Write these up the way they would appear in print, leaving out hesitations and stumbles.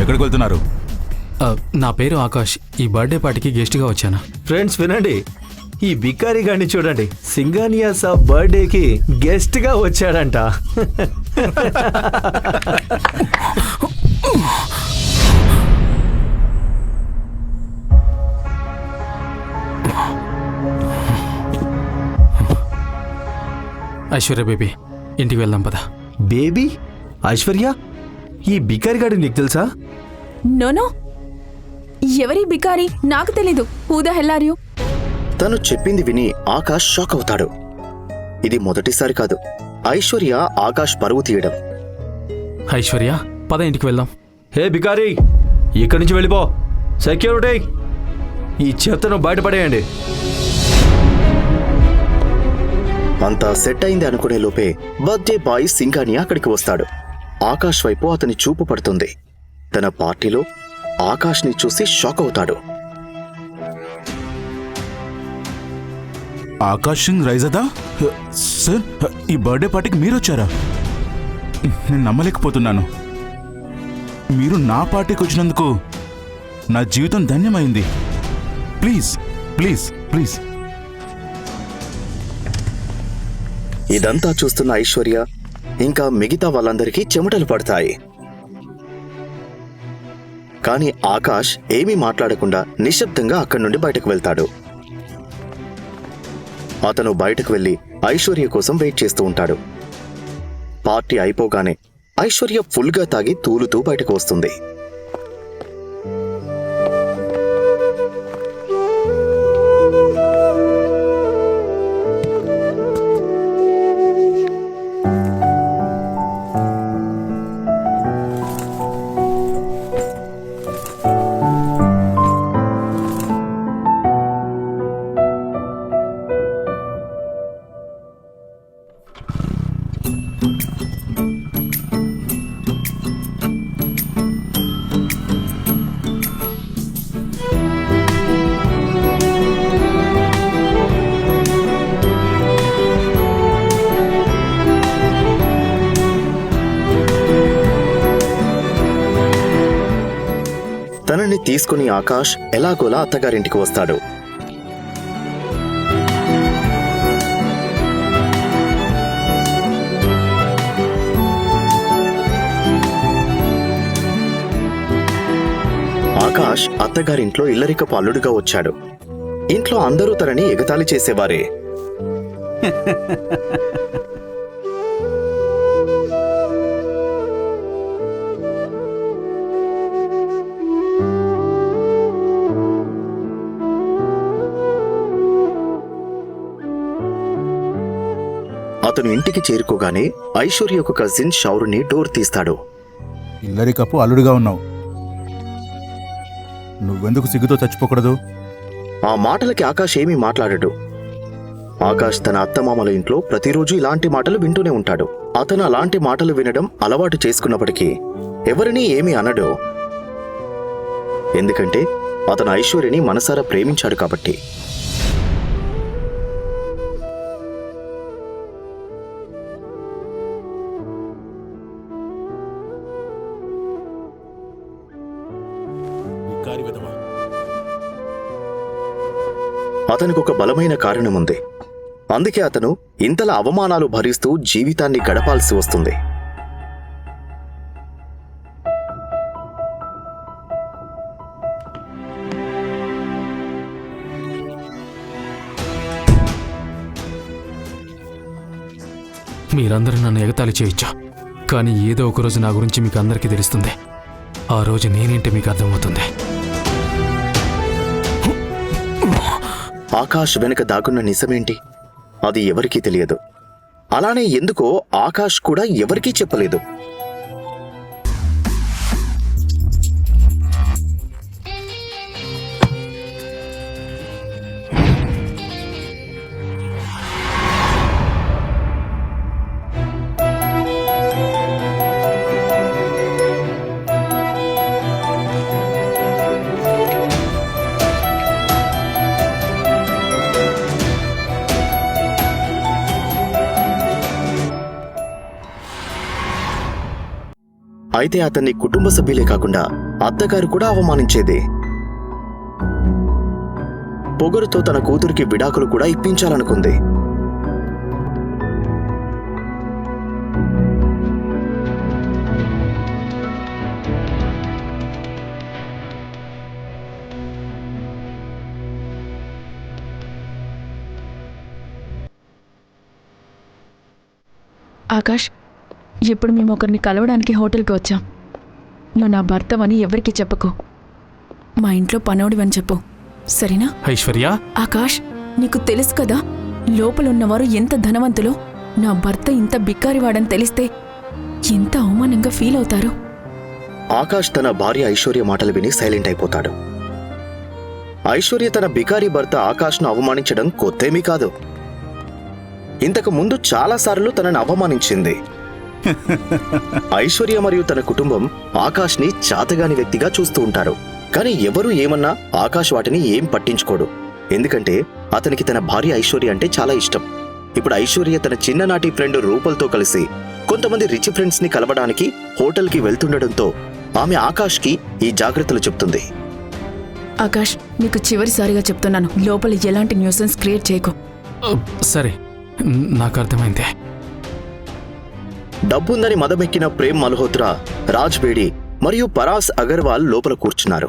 ఎక్కడికి వెళ్తున్నారు? నా పేరు ఆకాష్. ఈ బర్త్డే పార్టీకి గెస్ట్గా వచ్చాను. ఫ్రెండ్స్ వినండి, ఈ బికారి గారిని చూడండి. సింగానియా సాబ్ బర్త్డేకి గెస్ట్ గా వచ్చాడంట. ఐశ్వర్య బేబీ, ఇంటికి వెళ్దాం పద. బేబీ? ఐశ్వర్య? ఈ బికారి గారు నీకు తెలుసా? నోనో, ఎవరి బికారి నాకు తెలీదు. Who the hell are you? తను చెప్పింది విని ఆకాష్ షాక్ అవుతాడు. ఇది మొదటిసారి కాదు ఐశ్వర్య ఆకాష్ పరువు తీయడం. ఐశ్వర్య, పద ఇంటికి వెళ్దాం. హే బికారి, ఇక్కడి నుంచి వెళ్ళిపో. సెక్యూరిటీ, ఈ చెత్తను బయటపడేయండి. అంతా సెట్ అయింది అనుకునే లోపే బర్త్డే బాయ్ సింగానియా అక్కడికి వస్తాడు. ఆకాష్ వైపు అతని చూపు పడుతుంది. తన పార్టీలో ఆకాష్ ని చూసి షాక్ అవుతాడు. ఆకాష్ సింగ్ రైజదా? సార్, ఈ బర్త్డే పార్టీకి మీరు వచ్చారా? నేను నమ్మలేకపోతున్నాను. మీరు నా పార్టీకి వచ్చినందుకు నా జీవితం ధన్యమైంది. Please please please. ఇదంతా చూస్తున్న ఐశ్వర్య ఇంకా మిగతా వాళ్ళందరికీ చెమటలు పడతాయి. కానీ ఆకాష్ ఏమీ మాట్లాడకుండా నిశ్శబ్దంగా అక్కడి నుండి బయటకు వెళ్తాడు. అతను బయటకు వెళ్లి ఐశ్వర్య కోసం వెయిట్ చేస్తూ ఉంటాడు. పార్టీ అయిపోగానే ఐశ్వర్య ఫుల్గా తాగి తూలుతూ బయటకు వస్తుంది. తనని తీసుకుని ఆకాష్ ఎలాగోలా అత్తగారింటికి వస్తాడు. ఆకాష్ అత్తగారింట్లో ఇల్లరికపు అల్లుడుగా వచ్చాడు. ఇంట్లో అందరూ తనని ఎగతాళి చేసేవారే. అతను ఇంటికి చేరుకోగానే ఐశ్వర్య యొక్క కజిన్ షౌర్ని డోర్ తీస్తాడు. ఇల్లరికప్పు అల్లుడుగా ఉన్నావు, నువ్వెందుకు సిగ్గుతో చచ్చిపోకూడదు? ఆ మాటలకి ఆకాష్ ఏమీ మాట్లాడడు. ఆకాష్ తన అత్తమామల ఇంట్లో ప్రతిరోజు ఇలాంటి మాటలు వింటూనే ఉంటాడు. అతను అలాంటి మాటలు వినడం అలవాటు చేసుకున్నప్పటికీ ఎవరినీ ఏమీ అనడు. ఎందుకంటే అతను ఐశ్వర్యని మనసారా ప్రేమించాడు కాబట్టి. అతనికి ఒక బలమైన కారణముంది. అందుకే అతను ఇంతలా అవమానాలు భరిస్తూ జీవితాన్ని గడపాల్సి వస్తుంది. మీరందరూ నన్ను ఎగతాళి చేయొచ్చు, కానీ ఏదో ఒక రోజు నా గురించి మీకు అందరికీ తెలుస్తుంది. ఆ రోజు నేనేంటి మీకు అర్థమవుతుంది. ఆకాష్ వెనుక దాగున్న నిజమేంటి అది ఎవరికీ తెలియదు. అలానే ఎందుకో ఆకాష్ కూడా ఎవరికీ చెప్పలేదు. అయితే అతన్ని కుటుంబ సభ్యులే కాకుండా అత్తగారు కూడా అవమానించేది. పొగరుతో తన కూతురికి విడాకులు కూడా ఇప్పించాలనుకుంది. ఆకాష్, ఇప్పుడు మేము ఒకరిని కలవడానికి హోటల్కి వచ్చాం. నువ్వు నా భర్తవని ఎవరికి చెప్పకు. మా ఇంట్లో పనోడివని చెప్పు, సరేనా? ఐశ్వర్య, ఆకాష్, నీకు తెలుసు కదా లోపలున్నవారు ఎంత ధనవంతులో. నా భర్త ఇంత బిక్కారివాడని తెలిస్తే ఎంత అవమానంగా ఫీల్ అవుతారు. ఆకాష్ తన భార్య ఐశ్వర్య మాటలు విని సైలెంట్ అయిపోతాడు. ఐశ్వర్య తన బికారీ భర్త ఆకాష్ను అవమానించడం కొత్తేమీ కాదు. ఇంతకు ముందు చాలాసార్లు తనను అవమానించింది. ఐశ్వర్య మరియు తన కుటుంబం ఆకాష్ని చాతగాని వ్యక్తిగా చూస్తూ ఉంటారు. కానీ ఎవరూ ఏమన్నా ఆకాష్ వాటిని ఏం పట్టించుకోడు. ఎందుకంటే అతనికి తన భార్య ఐశ్వర్య అంటే చాలా ఇష్టం. ఇప్పుడు ఐశ్వర్య తన చిన్ననాటి ఫ్రెండ్ రూపల్తో కలిసి కొంతమంది రిచ్ ఫ్రెండ్స్ ని కలవడానికి హోటల్కి వెళ్తుండటంతో ఆమె ఆకాష్కి ఈ జాగ్రత్తలు చెప్తుంది. ఆకాష్, నీకు చివరిసారిగా చెప్తున్నాను, లోపల ఎలాంటి న్యూసెన్స్ క్రియేట్ చేయకు. సరే, నాకు అర్థమైంది. డబ్బుందని మదమెక్కిన ప్రేమ్ మల్హోత్రా, రాజ్ బేడి మరియు పరాస్ అగర్వాల్ లోపల కూర్చున్నారు.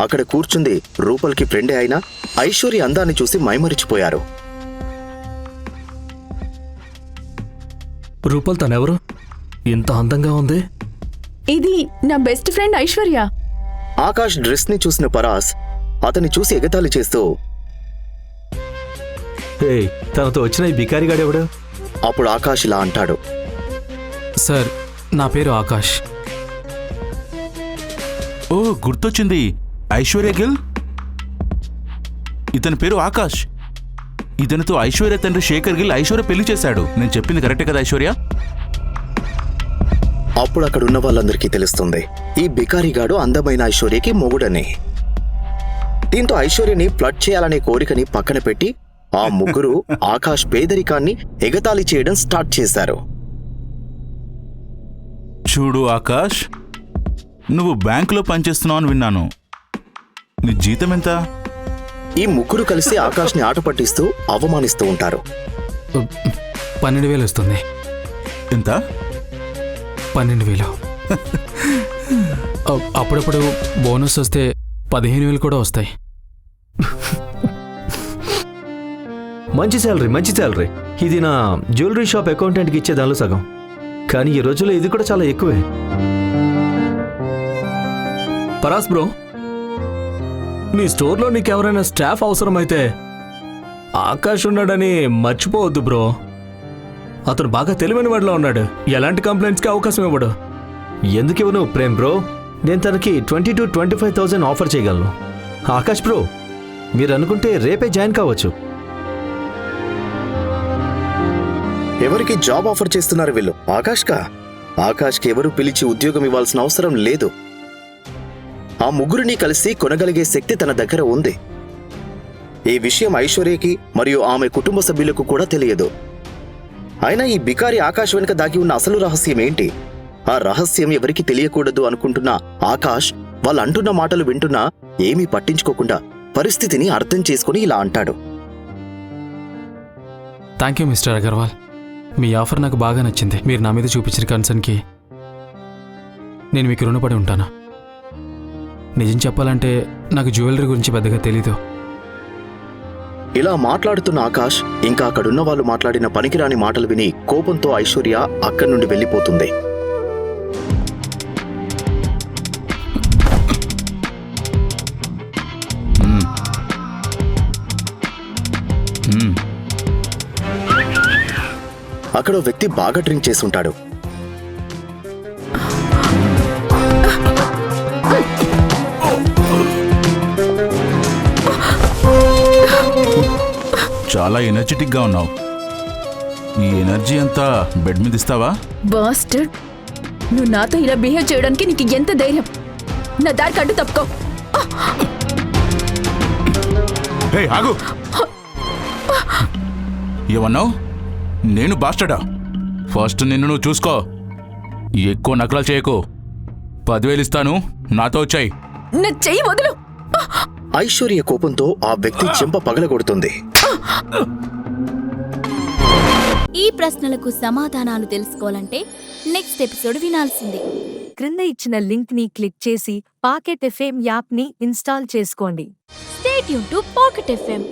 అక్కడ కూర్చుంది రూపల్కి ఫ్రెండే అయినా ఐశ్వర్య అందాన్ని చూసి మైమరిచిపోయారు. రూపల్ తనెవరు? ఇంత అందంగా ఉంది. ఇది నా best friend Aishwarya. Akash dress ని చూసిన పరాస్ అతన్ని చూసి ఎగతాళి చేస్తూ, హే, తనతో వచ్చిన ఈ బికారిగాడెవడు? అప్పుడు ఆకాష్ ఇలా అంటాడు. సార్, నా పేరు ఆకాష్. ఓ, గుర్తొచ్చింది, ఐశ్వర్య గిల్. ఇతని పేరు ఆకాష్. ఇతనితో ఐశ్వర్య తండ్రి శేఖర్ గిల్ ఐశ్వర్య పెళ్లి చేశాడు. నేను చెప్పింది కరెక్టే కదా ఐశ్వర్య? అప్పుడు అక్కడున్న వాళ్ళందరికీ తెలుస్తుంది ఈ బికారిగాడు అందమైన ఐశ్వర్యకి మొగుడని. దీంతో ఐశ్వర్యని ఫ్లడ్ చేయాలనే కోరికని పక్కన పెట్టి ఆ ముగ్గురు ఆకాష్ పేదరికాన్ని ఎగతాళి చేయడం స్టార్ట్ చేశారు. చూడు ఆకాష్, నువ్వు బ్యాంకులో పనిచేస్తున్నావు అని విన్నాను. నీ జీతం ఎంత? ఈ ముగ్గురు కలిసి ఆకాష్ని ఆట పట్టిస్తూ అవమానిస్తూ ఉంటారు. 12,000 వస్తుంది. ఎంత? 12,000. అప్పుడప్పుడు బోనస్ వస్తే 15,000 కూడా వస్తాయి. మంచి శాలరీ. ఇది నా జ్యువెలరీ షాప్ అకౌంటెంట్కి ఇచ్చే దానిలో సగం. కానీ ఈ రోజుల్లో ఇది కూడా చాలా ఎక్కువే. పరాస్ బ్రో, నీ స్టోర్లో నీకెవరైనా స్టాఫ్ అవసరమైతే ఆకాష్ ఉన్నాడని మర్చిపోవద్దు బ్రో. అతను బాగా తెలివైన వాడిలో ఉన్నాడు. ఎలాంటి కంప్లైంట్స్కి అవకాశం ఇవ్వడు. ఎందుకు ఇవ్వను ప్రేమ్ బ్రో? నేను తనకి 20,000 to 25,000 ఆఫర్ చేయగలను. ఆకాష్ బ్రో, మీరు అనుకుంటే రేపే జాయిన్ కావచ్చు. ఎవరికి జాబ్ ఆఫర్ చేస్తున్నారు వీళ్ళు? ఆకాష్కి ఎవరు పిలిచి ఉద్యోగం ఇవ్వాల్సిన అవసరం లేదు. ఆ ముగ్గురిని కలిసి కొనగలిగే శక్తి తన దగ్గర ఉంది. ఈ విషయం ఐశ్వర్యకి మరియు ఆమె కుటుంబ సభ్యులకు కూడా తెలియదు. అయినా ఈ బికారి ఆకాష్ వెనుక దాగి ఉన్న అసలు రహస్యం ఏంటి? ఆ రహస్యం ఎవరికి తెలియకూడదు అనుకుంటున్న ఆకాష్ వాళ్ళు అంటున్న మాటలు వింటున్నా ఏమీ పట్టించుకోకుండా పరిస్థితిని అర్థం చేసుకుని ఇలా అంటాడు. Thank you mister Agarwal. Me offer నాకు బాగా నచ్చింది. మీరు నా మీద చూపించిన కన్సర్న్కి నేను మీకు రుణపడి ఉంటాను. నిజం చెప్పాలంటే నాకు జ్యువెలరీ గురించి పెద్దగా తెలీదు. ఇలా మాట్లాడుతున్న ఆకాష్ ఇంకా అక్కడున్న వాళ్ళు మాట్లాడిన పనికిరాని మాటలు విని కోపంతో ఐశ్వర్య అక్కడి నుండి వెళ్ళిపోతుంది. అక్కడ ఓ వ్యక్తి బాగా డ్రింక్ చేసి ఉంటాడు. చాలా ఎనర్జెటిక్ గా ఉన్నావు. ఈ ఎనర్జీ అంతా బెడ్ మీద ఇస్తావా? బాస్టర్డ్, నువ్వు నాతో ఇలా బిహేవ్ చేయడానికి నీకు ఎంత ధైర్యం? నా దారికి అడ్డు తప్పుకో. హే, ఆగు! ఏమన్నావు? నేను బాస్టర్డా? ఫస్ట్ నిన్ను నువ్వు చూసుకో. ఎక్కువ నకలాలు చేయకు. 10,000 ఇస్తాను, నాతో వచ్చాయి. నా చెయ్యి వదులు. ఐశ్వర్య కోపంతో ఆ వ్యక్తి చెంప పగలగొడుతుంది. ఈ ప్రశ్నలకు సమాధానాలు తెలుసుకోవాలంటే నెక్స్ట్ ఎపిసోడ్ వినాల్సిందే. క్రింద ఇచ్చిన లింక్ ని క్లిక్ చేసి పాకెట్ ఎఫ్ఎం యాప్ ని ఇన్స్టాల్ చేసుకోండి. Stay tune to pocket FM.